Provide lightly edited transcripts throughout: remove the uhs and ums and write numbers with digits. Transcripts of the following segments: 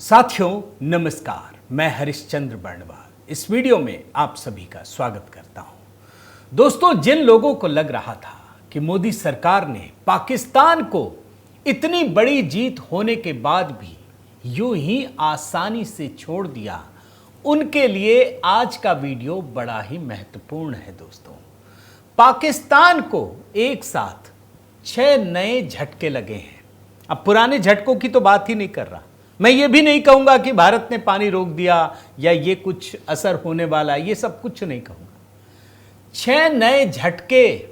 साथियों नमस्कार, मैं हरिश्चंद्र बर्णवाल इस वीडियो में आप सभी का स्वागत करता हूं। दोस्तों, जिन लोगों को लग रहा था कि मोदी सरकार ने पाकिस्तान को इतनी बड़ी जीत होने के बाद भी यूं ही आसानी से छोड़ दिया, उनके लिए आज का वीडियो बड़ा ही महत्वपूर्ण है। दोस्तों, पाकिस्तान को एक साथ 6 नए झटके लगे हैं। अब पुराने झटकों की तो बात ही नहीं कर रहा, मैं ये भी नहीं कहूंगा कि भारत ने पानी रोक दिया या ये कुछ असर होने वाला है, ये सब कुछ नहीं कहूंगा। 6 नए झटके,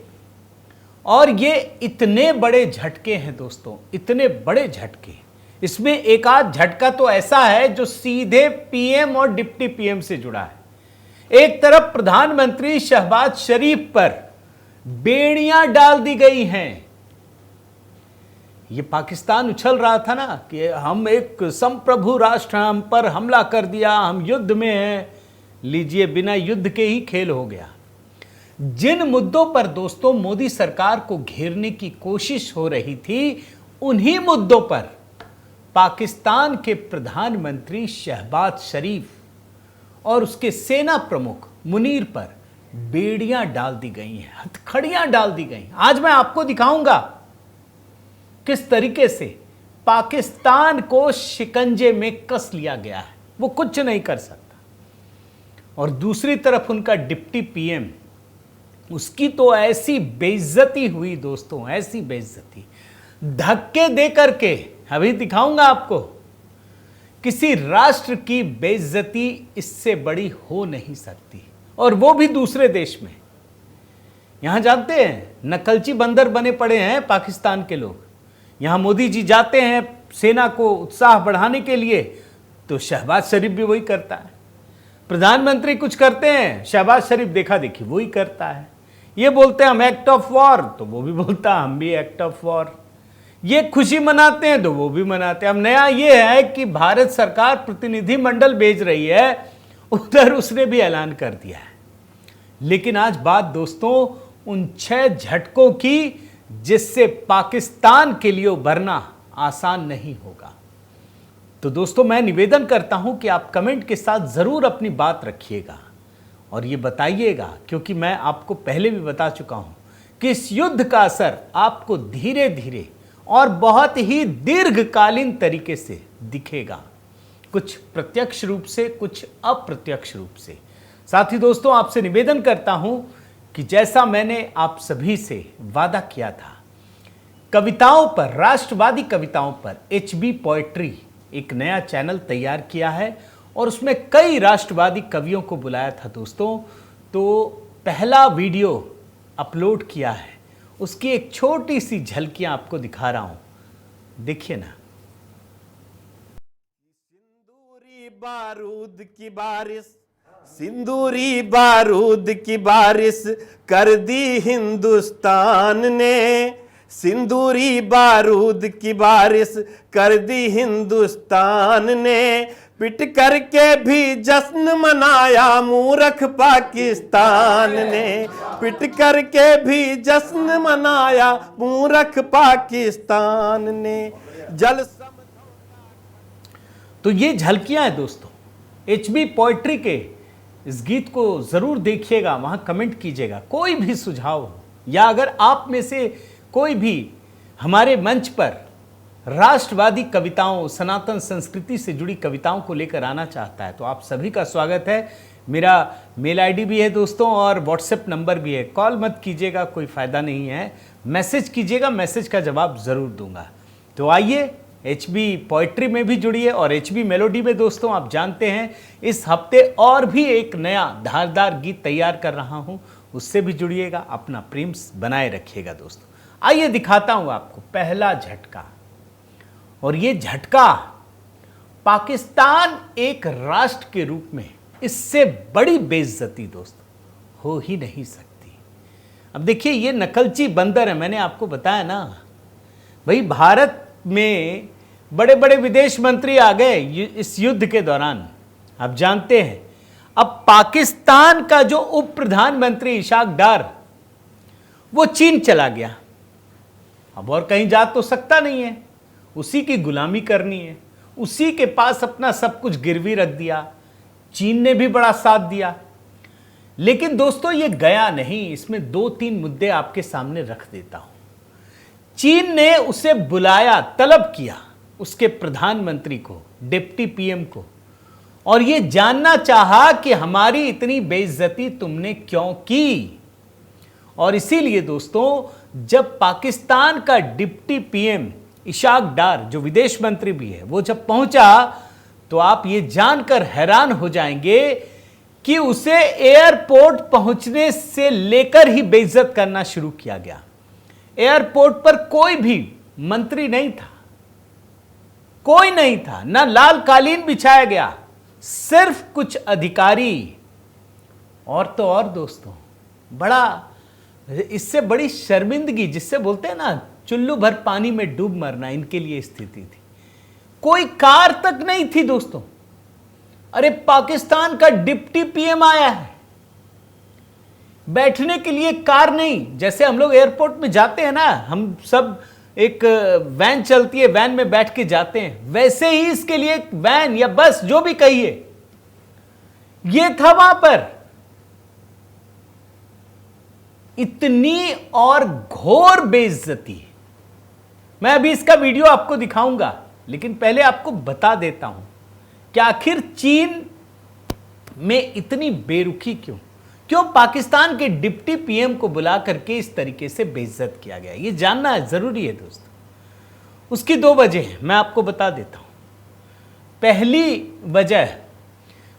और ये इतने बड़े झटके हैं दोस्तों, इतने बड़े झटके। इसमें एक आध झटका तो ऐसा है जो सीधे पीएम और डिप्टी पीएम से जुड़ा है। एक तरफ प्रधानमंत्री शहबाज शरीफ पर बेड़ियां डाल दी गई हैं। ये पाकिस्तान उछल रहा था ना कि हम एक संप्रभु राष्ट्र, हम पर हमला कर दिया, हम युद्ध में हैं। लीजिए, बिना युद्ध के ही खेल हो गया। जिन मुद्दों पर दोस्तों मोदी सरकार को घेरने की कोशिश हो रही थी, उन्हीं मुद्दों पर पाकिस्तान के प्रधानमंत्री शहबाज शरीफ और उसके सेना प्रमुख मुनीर पर बेड़ियां डाल दी गई हैं, हथकड़ियां डाल दी गई। आज मैं आपको दिखाऊंगा किस तरीके से पाकिस्तान को शिकंजे में कस लिया गया है, वो कुछ नहीं कर सकता। और दूसरी तरफ उनका डिप्टी पीएम, उसकी तो ऐसी बेइज्जती हुई दोस्तों, ऐसी बेइज्जती, धक्के दे करके। अभी दिखाऊंगा आपको, किसी राष्ट्र की बेइज्जती इससे बड़ी हो नहीं सकती, और वो भी दूसरे देश में। यहां जानते हैं, नकलची बंदर बने पड़े हैं पाकिस्तान के लोग। यहां मोदी जी जाते हैं सेना को उत्साह बढ़ाने के लिए, तो शहबाज शरीफ भी वही करता है। प्रधानमंत्री कुछ करते हैं, शहबाज शरीफ देखा देखी वही करता है। ये बोलते हैं हम एक्ट ऑफ वॉर, तो वो भी बोलता है हम भी एक्ट ऑफ वॉर। ये खुशी मनाते हैं तो वो भी मनाते हैं। अब नया ये है कि भारत सरकार प्रतिनिधि मंडल भेज रही है, उधर उसने भी ऐलान कर दिया है। लेकिन आज बात दोस्तों उन 6 झटकों की, जिससे पाकिस्तान के लिए उभरना आसान नहीं होगा। तो दोस्तों, मैं निवेदन करता हूं कि आप कमेंट के साथ जरूर अपनी बात रखिएगा और ये बताइएगा, क्योंकि मैं आपको पहले भी बता चुका हूं कि इस युद्ध का असर आपको धीरे धीरे और बहुत ही दीर्घकालीन तरीके से दिखेगा, कुछ प्रत्यक्ष रूप से, कुछ अप्रत्यक्ष रूप से। साथ ही दोस्तों, आपसे निवेदन करता हूं कि जैसा मैंने आप सभी से वादा किया था, कविताओं पर, राष्ट्रवादी कविताओं पर HB पोएट्री एक नया चैनल तैयार किया है और उसमें कई राष्ट्रवादी कवियों को बुलाया था दोस्तों। तो पहला वीडियो अपलोड किया है, उसकी एक छोटी सी झलकियां आपको दिखा रहा हूं, देखिए ना। सिंदूरी बारूद की बारिश, सिंदूरी बारूद की बारिश कर दी हिंदुस्तान ने, सिंदूरी बारूद की बारिश कर दी हिंदुस्तान ने, पिट करके भी जश्न मनाया मूर्ख पाकिस्तान ने, पिट करके भी जश्न मनाया मूर्ख पाकिस्तान ने। जल तो ये झलकियां हैं दोस्तों HB पोएट्री के। इस गीत को जरूर देखिएगा, वहां कमेंट कीजिएगा कोई भी सुझाव हो, या अगर आप में से कोई भी हमारे मंच पर राष्ट्रवादी कविताओं, सनातन संस्कृति से जुड़ी कविताओं को लेकर आना चाहता है, तो आप सभी का स्वागत है। मेरा मेल आईडी भी है दोस्तों और व्हाट्सएप नंबर भी है। कॉल मत कीजिएगा, कोई फ़ायदा नहीं है, मैसेज कीजिएगा, मैसेज का जवाब ज़रूर दूंगा। तो आइए, HB पोएट्री में भी जुड़िए और HB मेलोडी में दोस्तों आप जानते हैं इस हफ्ते और भी एक नया धारदार गीत तैयार कर रहा हूं, उससे भी जुड़िएगा, अपना प्रेम बनाए रखिएगा दोस्तों। आइए दिखाता हूं आपको पहला झटका। और ये झटका, पाकिस्तान एक राष्ट्र के रूप में इससे बड़ी बेइज्जती दोस्तों हो ही नहीं सकती। अब देखिए, ये नकलची बंदर है, मैंने आपको बताया ना भाई, भारत में बड़े बड़े विदेश मंत्री आ गए इस युद्ध के दौरान, आप जानते हैं। अब पाकिस्तान का जो उप प्रधानमंत्री इशाक डार, वो चीन चला गया। अब और कहीं जा तो सकता नहीं है, उसी की गुलामी करनी है, उसी के पास अपना सब कुछ गिरवी रख दिया। चीन ने भी बड़ा साथ दिया। लेकिन दोस्तों ये गया नहीं, इसमें 2-3 मुद्दे आपके सामने रख देता हूं। चीन ने उसे बुलाया, तलब किया उसके प्रधानमंत्री को, डिप्टी पीएम को, और ये जानना चाहा कि हमारी इतनी बेइज्जती तुमने क्यों की। और इसीलिए दोस्तों जब पाकिस्तान का डिप्टी पीएम इशाक डार, जो विदेश मंत्री भी है, वो जब पहुंचा तो आप ये जानकर हैरान हो जाएंगे कि उसे एयरपोर्ट पहुंचने से लेकर ही बेइज्जत करना शुरू किया गया। एयरपोर्ट पर कोई भी मंत्री नहीं था, कोई नहीं था, ना लाल कालीन बिछाया गया, सिर्फ कुछ अधिकारी। और तो और दोस्तों, बड़ा इससे बड़ी शर्मिंदगी, जिससे बोलते हैं ना चुल्लू भर पानी में डूब मरना, इनके लिए स्थिति थी। कोई कार तक नहीं थी दोस्तों। अरे पाकिस्तान का डिप्टी पीएम आया है, बैठने के लिए कार नहीं। जैसे हम लोग एयरपोर्ट में जाते हैं ना, हम सब एक वैन चलती है, वैन में बैठ के जाते हैं, वैसे ही इसके लिए एक वैन या बस जो भी कहिए, ये था वहां पर। इतनी और घोर बेइज्जती। मैं अभी इसका वीडियो आपको दिखाऊंगा, लेकिन पहले आपको बता देता हूं कि आखिर चीन में इतनी बेरुखी क्यों, क्यों पाकिस्तान के डिप्टी पीएम को बुला करके इस तरीके से बेइज्जत किया गया, ये जानना जरूरी है दोस्तों। उसकी 2 वजह हैं, मैं आपको बता देता हूं। पहली वजह,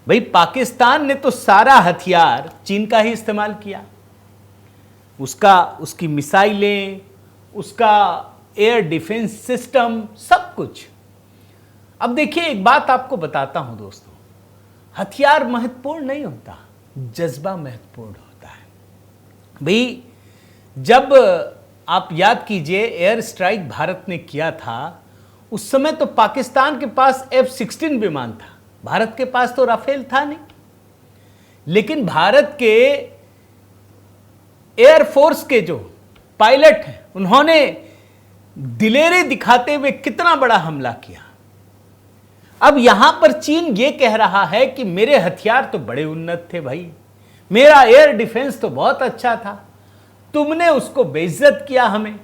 भाई पाकिस्तान ने तो सारा हथियार चीन का ही इस्तेमाल किया, उसकी मिसाइलें, उसका एयर डिफेंस सिस्टम, सब कुछ। अब देखिए एक बात आपको बताता हूं दोस्तों, हथियार महत्वपूर्ण नहीं होता, जज्बा महत्वपूर्ण होता है। भाई जब आप याद कीजिए एयर स्ट्राइक भारत ने किया था, उस समय तो पाकिस्तान के पास F-16 विमान था, भारत के पास तो राफेल था नहीं। लेकिन भारत के एयरफोर्स के जो पायलट हैं, उन्होंने दिलेरी दिखाते हुए कितना बड़ा हमला किया। अब यहां पर चीन ये कह रहा है कि मेरे हथियार तो बड़े उन्नत थे भाई, मेरा एयर डिफेंस तो बहुत अच्छा था, तुमने उसको बेइज्जत किया, हमें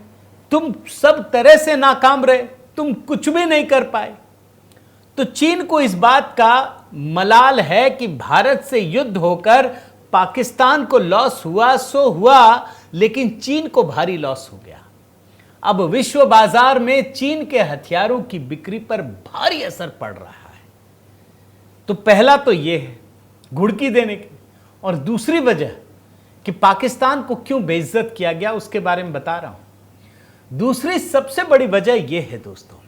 तुम सब तरह से नाकाम रहे, तुम कुछ भी नहीं कर पाए। तो चीन को इस बात का मलाल है कि भारत से युद्ध होकर पाकिस्तान को लॉस हुआ सो हुआ, लेकिन चीन को भारी लॉस हो गया। अब विश्व बाजार में चीन के हथियारों की बिक्री पर भारी असर पड़ रहा है। तो पहला तो यह है घुड़की देने की, और दूसरी वजह कि पाकिस्तान को क्यों बेइज्जत किया गया उसके बारे में बता रहा हूं। दूसरी सबसे बड़ी वजह यह है दोस्तों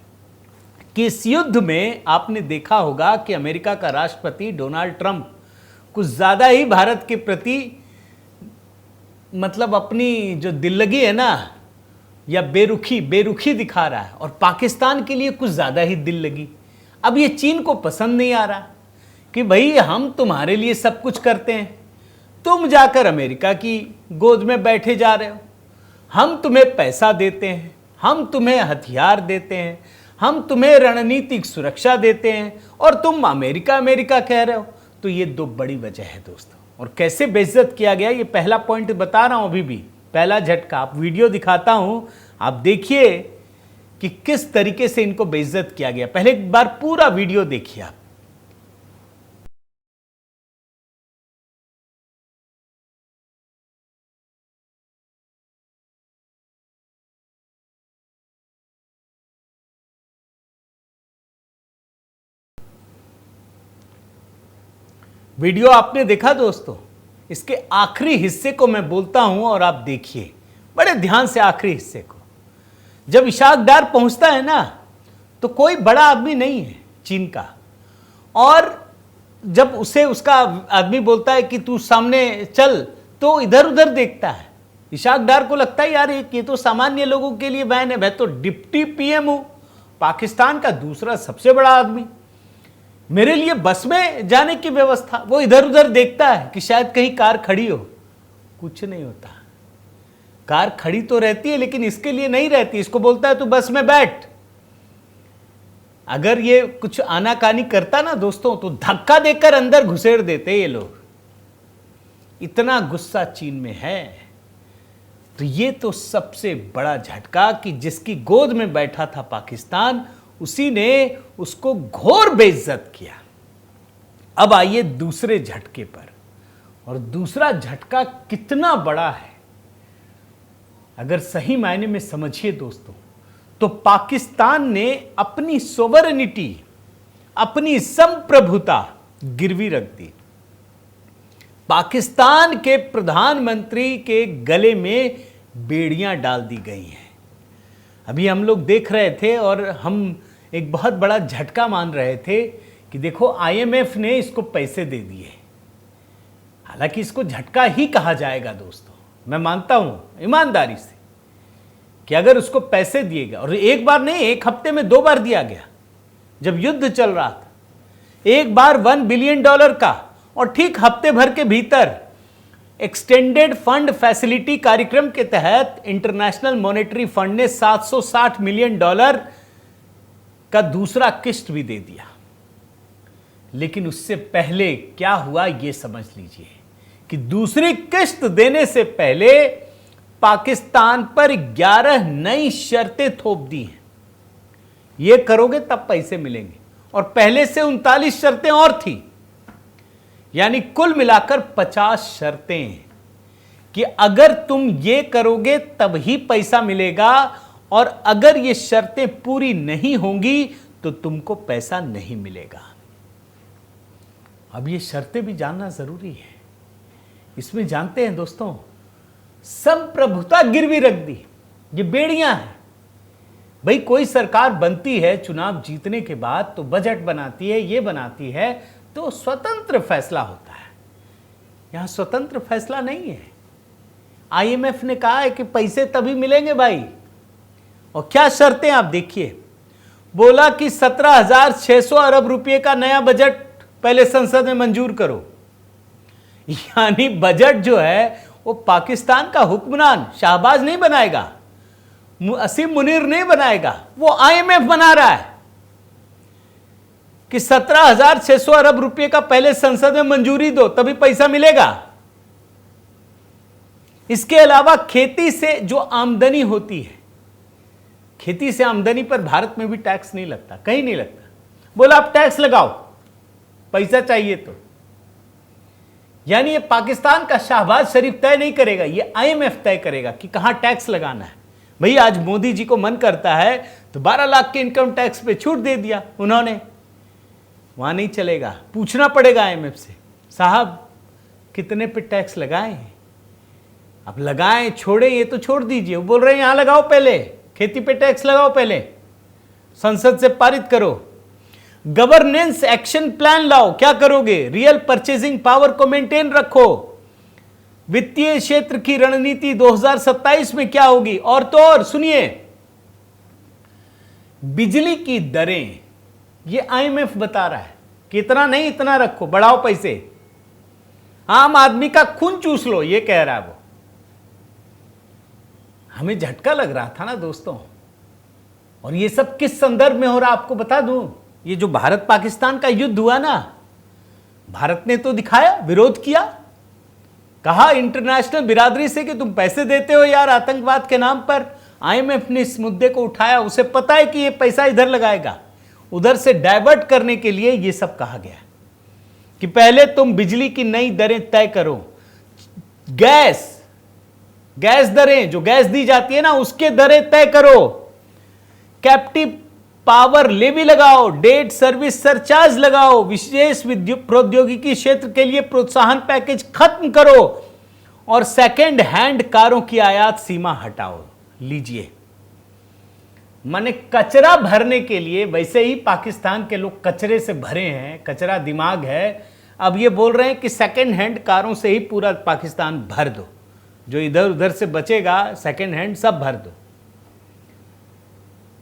कि इस युद्ध में आपने देखा होगा कि अमेरिका का राष्ट्रपति डोनाल्ड ट्रंप कुछ ज्यादा ही भारत के प्रति, मतलब अपनी जो दिल्लगी है ना, या बेरुखी दिखा रहा है, और पाकिस्तान के लिए कुछ ज्यादा ही दिल लगी। अब ये चीन को पसंद नहीं आ रहा कि भाई हम तुम्हारे लिए सब कुछ करते हैं, तुम जाकर अमेरिका की गोद में बैठे जा रहे हो, हम तुम्हें पैसा देते हैं, हम तुम्हें हथियार देते हैं, हम तुम्हें रणनीतिक सुरक्षा देते हैं, और तुम अमेरिका कह रहे हो। तो ये 2 बड़ी वजह है दोस्तों। और कैसे बेइज्जत किया गया, ये पहला पॉइंट बता रहा हूं, अभी भी पहला झटका। आप वीडियो दिखाता हूं, आप देखिए कि किस तरीके से इनको बेइज्जत किया गया। पहले एक बार पूरा वीडियो देखिए आप। वीडियो आपने देखा दोस्तों, इसके आखिरी हिस्से को मैं बोलता हूं और आप देखिए बड़े ध्यान से आखिरी हिस्से को। जब इशाक डार पहुंचता है ना, तो कोई बड़ा आदमी नहीं है चीन का, और जब उसे उसका आदमी बोलता है कि तू सामने चल, तो इधर उधर देखता है। इशाक डार को लगता है यार ये तो सामान्य लोगों के लिए बैन है, मैं तो डिप्टी पीएम हूं, पाकिस्तान का दूसरा सबसे बड़ा आदमी, मेरे लिए बस में जाने की व्यवस्था। वो इधर उधर देखता है कि शायद कहीं कार खड़ी हो, कुछ नहीं होता। कार खड़ी तो रहती है लेकिन इसके लिए नहीं रहती, इसको बोलता है तू बस में बैठ। अगर ये कुछ आनाकानी करता ना दोस्तों, तो धक्का देकर अंदर घुसेड़ देते ये लोग। इतना गुस्सा चीन में है। तो ये तो सबसे बड़ा झटका कि जिसकी गोद में बैठा था पाकिस्तान, उसी ने उसको घोर बेइज्जत किया। अब आइए दूसरे झटके पर, और दूसरा झटका कितना बड़ा है अगर सही मायने में समझिए दोस्तों, तो पाकिस्तान ने अपनी सोवरेनिटी, अपनी संप्रभुता गिरवी रख दी। पाकिस्तान के प्रधानमंत्री के गले में बेड़ियां डाल दी गई हैं। अभी हम लोग देख रहे थे और हम एक बहुत बड़ा झटका मान रहे थे कि देखो IMF ने इसको पैसे दे दिए। हालांकि इसको झटका ही कहा जाएगा दोस्तों, मैं मानता हूं ईमानदारी से कि अगर उसको पैसे दिए गए, और एक बार नहीं, एक हफ्ते में 2 बार दिया गया जब युद्ध चल रहा था। एक बार $1 बिलियन का, और ठीक हफ्ते भर के भीतर एक्सटेंडेड फंड फैसिलिटी कार्यक्रम के तहत इंटरनेशनल मॉनेटरी फंड ने $760 मिलियन का दूसरा किस्त भी दे दिया। लेकिन उससे पहले क्या हुआ ये समझ लीजिए कि दूसरी किस्त देने से पहले पाकिस्तान पर 11 नई शर्तें थोप दी हैं। ये करोगे तब पैसे मिलेंगे, और पहले से 39 शर्तें और थी, यानी कुल मिलाकर 50 शर्तें हैं कि अगर तुम ये करोगे तब ही पैसा मिलेगा, और अगर ये शर्तें पूरी नहीं होंगी तो तुमको पैसा नहीं मिलेगा। अब ये शर्तें भी जानना जरूरी है। इसमें जानते हैं दोस्तों, संप्रभुता गिरवी रख दी। ये बेड़ियां हैं भाई। कोई सरकार बनती है चुनाव जीतने के बाद तो बजट बनाती है, ये बनाती है, तो स्वतंत्र फैसला होता है। यहां स्वतंत्र फैसला नहीं है। IMF ने कहा है कि पैसे तभी मिलेंगे भाई, और क्या शर्तें आप देखिए। बोला कि 17,600 अरब रुपए का नया बजट पहले संसद में मंजूर करो। यानी बजट जो है वो पाकिस्तान का हुक्मरान शाहबाज नहीं बनाएगा, असीम मुनीर नहीं बनाएगा, वो IMF बना रहा है कि 17,600 अरब रुपए का पहले संसद में मंजूरी दो तभी पैसा मिलेगा। इसके अलावा खेती से जो आमदनी होती है, खेती से आमदनी पर भारत में भी टैक्स नहीं लगता, कहीं नहीं लगता। बोला आप टैक्स लगाओ, पैसा चाहिए तो। यानी ये पाकिस्तान का शाहबाज शरीफ तय नहीं करेगा, ये IMF तय करेगा कि कहां टैक्स लगाना है। भाई आज मोदी जी को मन करता है तो 12 लाख के इनकम टैक्स पे छूट दे दिया उन्होंने, वहां नहीं चलेगा, पूछना पड़ेगा IMF से, साहब कितने पे टैक्स लगाएं। अब लगाएं छोड़ें ये तो छोड़ दीजिए, वो बोल रहे हैं यहां लगाओ, पहले खेती पे टैक्स लगाओ, पहले संसद से पारित करो। गवर्नेंस एक्शन प्लान लाओ, क्या करोगे? रियल परचेजिंग पावर को मेंटेन रखो। वित्तीय क्षेत्र की रणनीति 2027 में क्या होगी? और तो और सुनिए, बिजली की दरें ये IMF बता रहा है कि इतना नहीं इतना रखो, बढ़ाओ पैसे, आम आदमी का खून चूस लो, ये कह रहा है वो। हमें झटका लग रहा था ना दोस्तों। और ये सब किस संदर्भ में हो रहा आपको बता दूं, ये जो भारत पाकिस्तान का युद्ध हुआ ना, भारत ने तो दिखाया, विरोध किया, कहा इंटरनेशनल बिरादरी से कि तुम पैसे देते हो यार आतंकवाद के नाम पर। IMF ने इस मुद्दे को उठाया, उसे पता है कि ये पैसा इधर लगाएगा, उधर से डाइवर्ट करने के लिए ये सब कहा गया कि पहले तुम बिजली की नई दरें तय करो, गैस दरें जो गैस दी जाती है ना उसके दरें तय करो, कैप्टिव पावर लेवी लगाओ, डेट सर्विस सरचार्ज लगाओ, विशेष प्रौद्योगिकी क्षेत्र के लिए प्रोत्साहन पैकेज खत्म करो, और सेकेंड हैंड कारों की आयात सीमा हटाओ। लीजिए, माने कचरा भरने के लिए, वैसे ही पाकिस्तान के लोग कचरे से भरे हैं, कचरा दिमाग है, अब ये बोल रहे हैं कि सेकेंड हैंड कारों से ही पूरा पाकिस्तान भर दो, जो इधर उधर से बचेगा सेकेंड हैंड सब भर दो।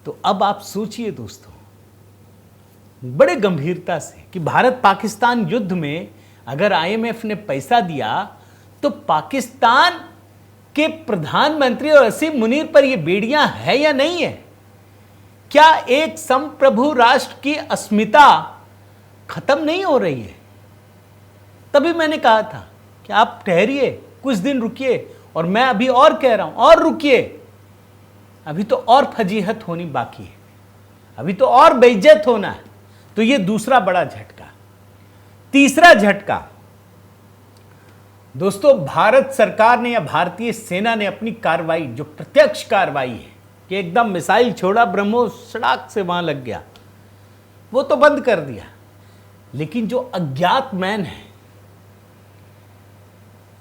तो अब आप सोचिए दोस्तों बड़े गंभीरता से कि भारत पाकिस्तान युद्ध में अगर IMF ने पैसा दिया तो पाकिस्तान के प्रधानमंत्री और असीम मुनीर पर यह बेड़ियां है या नहीं है? क्या एक संप्रभु राष्ट्र की अस्मिता खत्म नहीं हो रही है? तभी मैंने कहा था कि आप ठहरिए, कुछ दिन रुकिए, और मैं अभी और कह रहा हूं, और रुकिए, अभी तो और फजीहत होनी बाकी है, अभी तो और बेइज्जत होना है। तो ये दूसरा बड़ा झटका। तीसरा झटका दोस्तों, भारत सरकार ने या भारतीय सेना ने अपनी कार्रवाई, जो प्रत्यक्ष कार्रवाई है कि एकदम मिसाइल छोड़ा, ब्रह्मोस सड़क से वहां लग गया, वो तो बंद कर दिया। लेकिन जो अज्ञात मैन है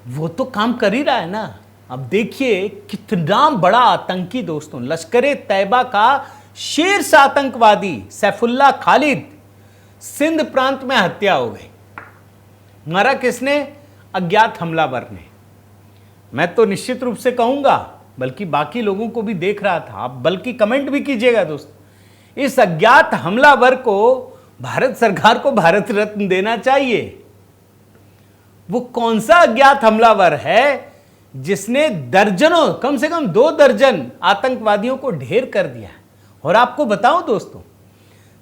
वो तो काम कर ही रहा है ना। अब देखिए कितना बड़ा आतंकी दोस्तों, लश्कर ए तैयबा का शीर्ष आतंकवादी सैफुल्लाह खालिद, सिंध प्रांत में हत्या हो गई। मारा किसने? अज्ञात हमलावर ने। मैं तो निश्चित रूप से कहूंगा, बल्कि बाकी लोगों को भी देख रहा था, आप बल्कि कमेंट भी कीजिएगा दोस्तों, इस अज्ञात हमलावर को भारत सरकार को भारत रत्न देना चाहिए। वो कौन सा अज्ञात हमलावर है जिसने दर्जनों, कम से कम 2 दर्जन आतंकवादियों को ढेर कर दिया? और आपको बताऊं दोस्तों,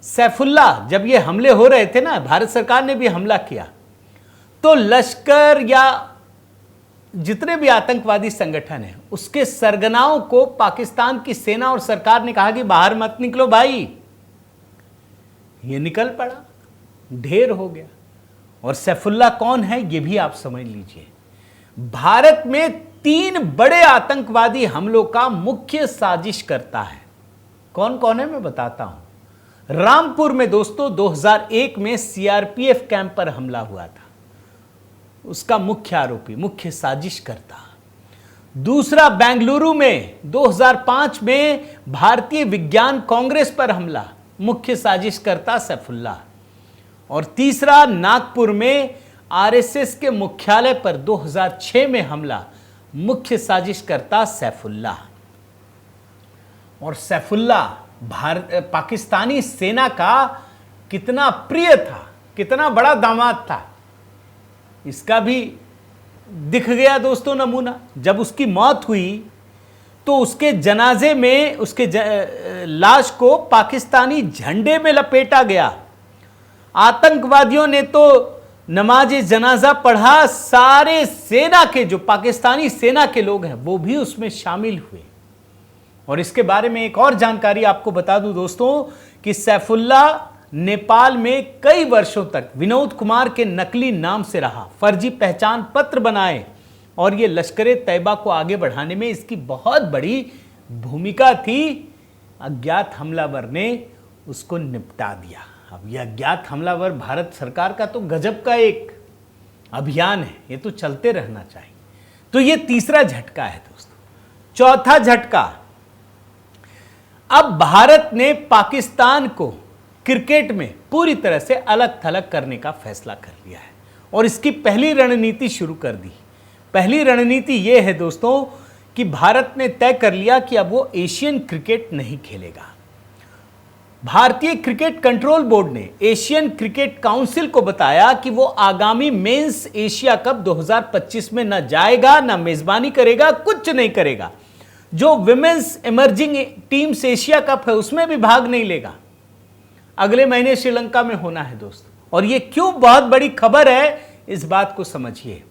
सैफुल्लाह जब ये हमले हो रहे थे ना, भारत सरकार ने भी हमला किया, तो लश्कर या जितने भी आतंकवादी संगठन हैं उसके सरगनाओं को पाकिस्तान की सेना और सरकार ने कहा कि बाहर मत निकलो भाई। ये निकल पड़ा, ढेर हो गया। और सैफुल्लाह कौन है ये भी आप समझ लीजिए। भारत में 3 बड़े आतंकवादी हमलों का मुख्य साजिश करता है। कौन कौन है मैं बताता हूं। रामपुर में दोस्तों 2001 में सीआरपीएफ कैंप पर हमला हुआ था, उसका मुख्य आरोपी, मुख्य साजिश करता। दूसरा बेंगलुरु में 2005 में भारतीय विज्ञान कांग्रेस पर हमला, मुख्य साजिश करता सैफुल्लाह। और तीसरा नागपुर में आरएसएस के मुख्यालय पर 2006 में हमला, मुख्य साजिश करता सैफुल्लाह। और सैफुल्लाह पाकिस्तानी सेना का कितना प्रिय था, कितना बड़ा दामाद था, इसका भी दिख गया दोस्तों नमूना। जब उसकी मौत हुई तो उसके जनाजे में उसके लाश को पाकिस्तानी झंडे में लपेटा गया। आतंकवादियों ने तो नमाज जनाजा पढ़ा, सारे सेना के, जो पाकिस्तानी सेना के लोग हैं वो भी उसमें शामिल हुए। और इसके बारे में एक और जानकारी आपको बता दूं दोस्तों कि सैफुल्लाह नेपाल में कई वर्षों तक विनोद कुमार के नकली नाम से रहा, फर्जी पहचान पत्र बनाए, और ये लश्कर ए तैयबा को आगे बढ़ाने में इसकी बहुत बड़ी भूमिका थी। अज्ञात हमलावर ने उसको निपटा दिया। अब यह अज्ञात हमलावर भारत सरकार का तो गजब का एक अभियान है, ये तो चलते रहना चाहिए। तो ये तीसरा झटका है दोस्तों। चौथा झटका, अब भारत ने पाकिस्तान को क्रिकेट में पूरी तरह से अलग थलग करने का फैसला कर लिया है और इसकी पहली रणनीति शुरू कर दी। पहली रणनीति यह है दोस्तों कि भारत ने तय कर लिया कि अब वो एशियन क्रिकेट नहीं खेलेगा। भारतीय क्रिकेट कंट्रोल बोर्ड ने एशियन क्रिकेट काउंसिल को बताया कि वो आगामी मेंस एशिया कप 2025 में न जाएगा, न मेजबानी करेगा, कुछ नहीं करेगा। जो women's emerging teams Asia cup है उसमें भी भाग नहीं लेगा। अगले महीने श्रीलंका में होना है दोस्तों। और ये क्यों बहुत बड़ी खबर है, इस बात को समझिए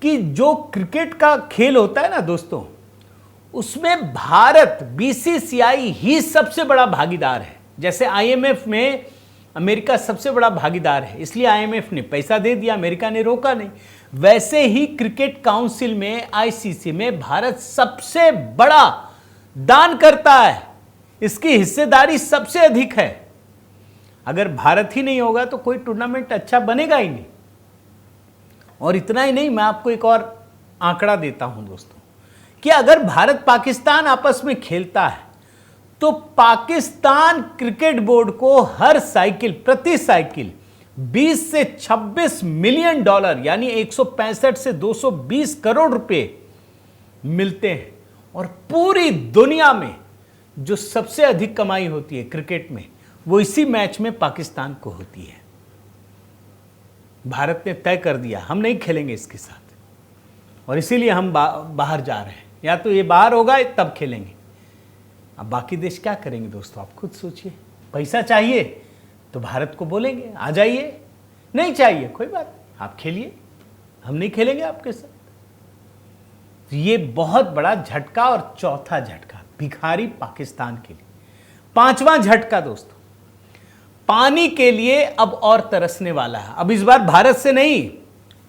कि जो क्रिकेट का खेल होता है ना दोस्तों, उसमें भारत बीसीसीआई ही सबसे बड़ा भागीदार है। जैसे आईएमएफ में अमेरिका सबसे बड़ा भागीदार है, इसलिए आईएमएफ ने पैसा दे दिया, अमेरिका ने रोका नहीं। वैसे ही क्रिकेट काउंसिल में, आईसीसी में भारत सबसे बड़ा दान करता है, इसकी हिस्सेदारी सबसे अधिक है। अगर भारत ही नहीं होगा तो कोई टूर्नामेंट अच्छा बनेगा ही नहीं। और इतना ही नहीं, मैं आपको एक और आंकड़ा देता हूं दोस्तों कि अगर भारत पाकिस्तान आपस में खेलता है तो पाकिस्तान क्रिकेट बोर्ड को हर साइकिल, प्रति साइकिल 20 से 26 मिलियन डॉलर यानी 165 से 220 करोड़ रुपए मिलते हैं। और पूरी दुनिया में जो सबसे अधिक कमाई होती है क्रिकेट में, वो इसी मैच में पाकिस्तान को होती है। भारत ने तय कर दिया हम नहीं खेलेंगे इसके साथ, और इसीलिए हम बाहर जा रहे हैं। या तो ये बाहर होगा तब खेलेंगे। अब बाकी देश क्या करेंगे दोस्तों, आप खुद सोचिए। पैसा चाहिए तो भारत को बोलेंगे आ जाइए, नहीं चाहिए कोई बात नहीं, आप खेलिए, हम नहीं खेलेंगे आपके साथ। तो ये बहुत बड़ा झटका और चौथा झटका भिखारी पाकिस्तान के लिए। पांचवा झटका दोस्तों, पानी के लिए अब और तरसने वाला है। अब इस बार भारत से नहीं,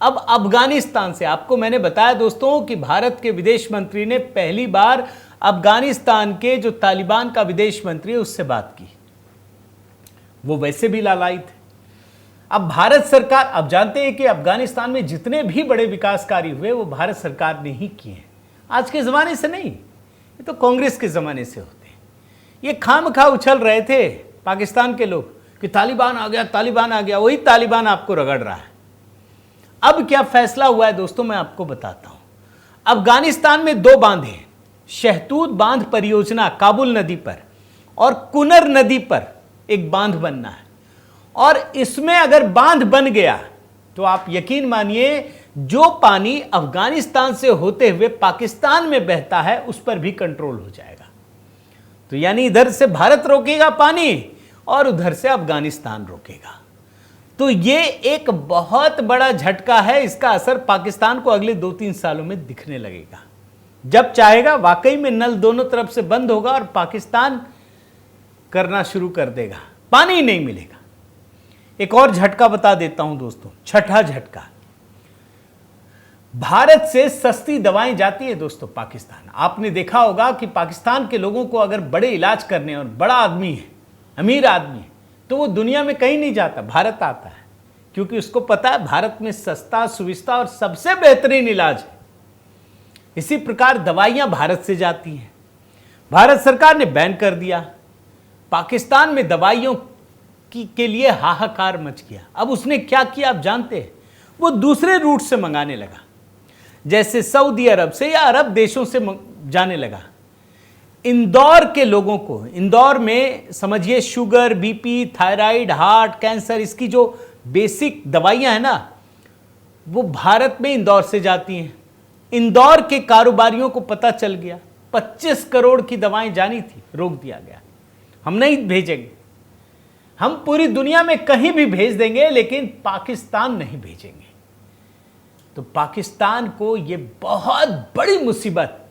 अब अफगानिस्तान से। आपको मैंने बताया दोस्तों कि भारत के विदेश मंत्री ने पहली बार अफगानिस्तान के जो तालिबान का विदेश मंत्री है उससे बात की। वो वैसे भी लालायित थे। अब भारत सरकार, अब जानते हैं कि अफगानिस्तान में जितने भी बड़े विकास कार्य हुए वो भारत सरकार ने ही किए हैं। आज के ज़माने से नहीं, ये तो कांग्रेस के ज़माने से होते हैं। ये खामखा उछल रहे थे पाकिस्तान के लोग कि तालिबान आ गया, तालिबान आ गया। वही तालिबान आपको रगड़ रहा है। अब क्या फैसला हुआ है दोस्तों, मैं आपको बताता हूं। अफगानिस्तान में 2 बांध हैं, शहतूत बांध परियोजना काबुल नदी पर और कुनर नदी पर एक बांध बनना है। और इसमें अगर बांध बन गया तो आप यकीन मानिए जो पानी अफगानिस्तान से होते हुए पाकिस्तान में बहता है उस पर भी कंट्रोल हो जाएगा। तो यानी इधर से भारत रोकेगा पानी और उधर से अफगानिस्तान रोकेगा। तो ये एक बहुत बड़ा झटका है। इसका असर पाकिस्तान को अगले 2-3 सालों में दिखने लगेगा। जब चाहेगा वाकई में नल दोनों तरफ से बंद होगा और पाकिस्तान करना शुरू कर देगा, पानी ही नहीं मिलेगा। एक और झटका बता देता हूं दोस्तों, छठा झटका, भारत से सस्ती दवाएं जाती है दोस्तों पाकिस्तान। आपने देखा होगा कि पाकिस्तान के लोगों को अगर बड़े इलाज करने, और बड़ा आदमी है, अमीर आदमी है, तो वो दुनिया में कहीं नहीं जाता, भारत आता है, क्योंकि उसको पता है भारत में सस्ता, सुविधा और सबसे बेहतरीन इलाज है। इसी प्रकार दवाइयां भारत से जाती हैं। भारत सरकार ने बैन कर दिया। पाकिस्तान में दवाइयों के लिए हाहाकार मच गया। अब उसने क्या किया आप जानते हैं, वो दूसरे रूट से मंगाने लगा, जैसे सऊदी अरब से या अरब देशों से जाने लगा। इंदौर के लोगों को, इंदौर में समझिए sugar, BP, thyroid, heart, cancer, इसकी जो बेसिक दवाइयां हैं ना, वो भारत में इंदौर से जाती हैं। इंदौर के कारोबारियों को पता चल गया 25 करोड़ की दवाएं जानी थी, रोक दिया गया। हम नहीं भेजेंगे, हम पूरी दुनिया में कहीं भी भेज देंगे लेकिन पाकिस्तान नहीं भेजेंगे। तो पाकिस्तान को ये बहुत बड़ी मुसीबत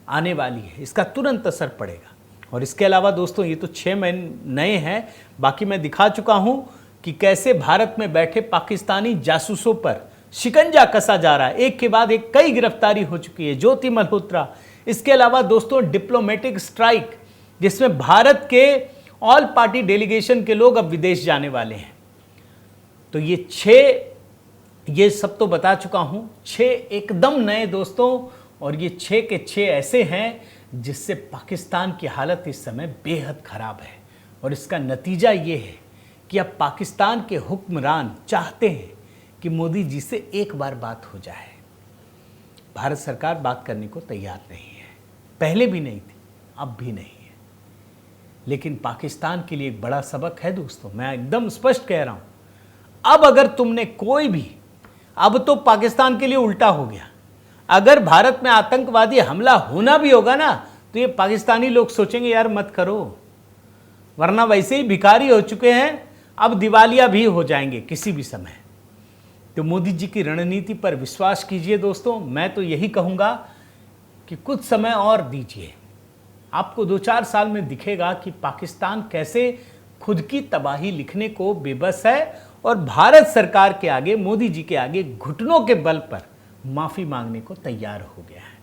आने वाली है, इसका तुरंत असर पड़ेगा। और इसके अलावा दोस्तों ये तो 6 महीने नए हैं, बाकी मैं दिखा चुका हूं कि कैसे भारत में बैठे पाकिस्तानी जासूसों पर शिकंजा कसा जा रहा है। एक के बाद एक कई गिरफ्तारी हो चुकी है, ज्योति मल्होत्रा। इसके अलावा दोस्तों डिप्लोमेटिक स्ट्राइक, जिसमें भारत के ऑल पार्टी डेलीगेशन के लोग अब विदेश जाने वाले हैं। तो ये सब तो बता चुका हूं, 6 एकदम नए दोस्तों, और ये 6 के 6 ऐसे हैं जिससे पाकिस्तान की हालत इस समय बेहद खराब है। और इसका नतीजा ये है कि अब पाकिस्तान के हुक्मरान चाहते हैं कि मोदी जी से एक बार बात हो जाए। भारत सरकार बात करने को तैयार नहीं है, पहले भी नहीं थी, अब भी नहीं है। लेकिन पाकिस्तान के लिए एक बड़ा सबक है दोस्तों, मैं एकदम स्पष्ट कह रहा हूं। अब अगर तुमने कोई भी, अब तो पाकिस्तान के लिए उल्टा हो गया। अगर भारत में आतंकवादी हमला होना भी होगा ना, तो ये पाकिस्तानी लोग सोचेंगे यार मत करो, वरना वैसे ही भिखारी हो चुके हैं, अब दिवालिया भी हो जाएंगे किसी भी समय। तो मोदी जी की रणनीति पर विश्वास कीजिए दोस्तों। मैं तो यही कहूँगा कि कुछ समय और दीजिए, आपको 2-4 साल में दिखेगा कि पाकिस्तान कैसे खुद की तबाही लिखने को बेबस है और भारत सरकार के आगे, मोदी जी के आगे घुटनों के बल पर माफ़ी मांगने को तैयार हो गया है।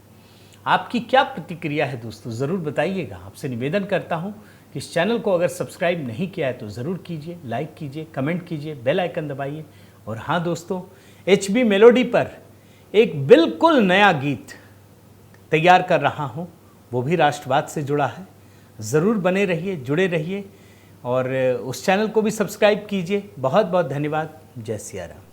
आपकी क्या प्रतिक्रिया है दोस्तों, ज़रूर बताइएगा। आपसे निवेदन करता हूं कि इस चैनल को अगर सब्सक्राइब नहीं किया है तो ज़रूर कीजिए, लाइक कीजिए, कमेंट कीजिए, बेल आइकन दबाइए। और हाँ दोस्तों, HB मेलोडी पर एक बिल्कुल नया गीत तैयार कर रहा हूं, वो भी राष्ट्रवाद से जुड़ा है। ज़रूर बने रहिए, जुड़े रहिए और उस चैनल को भी सब्सक्राइब कीजिए। बहुत बहुत धन्यवाद। जय सिया राम।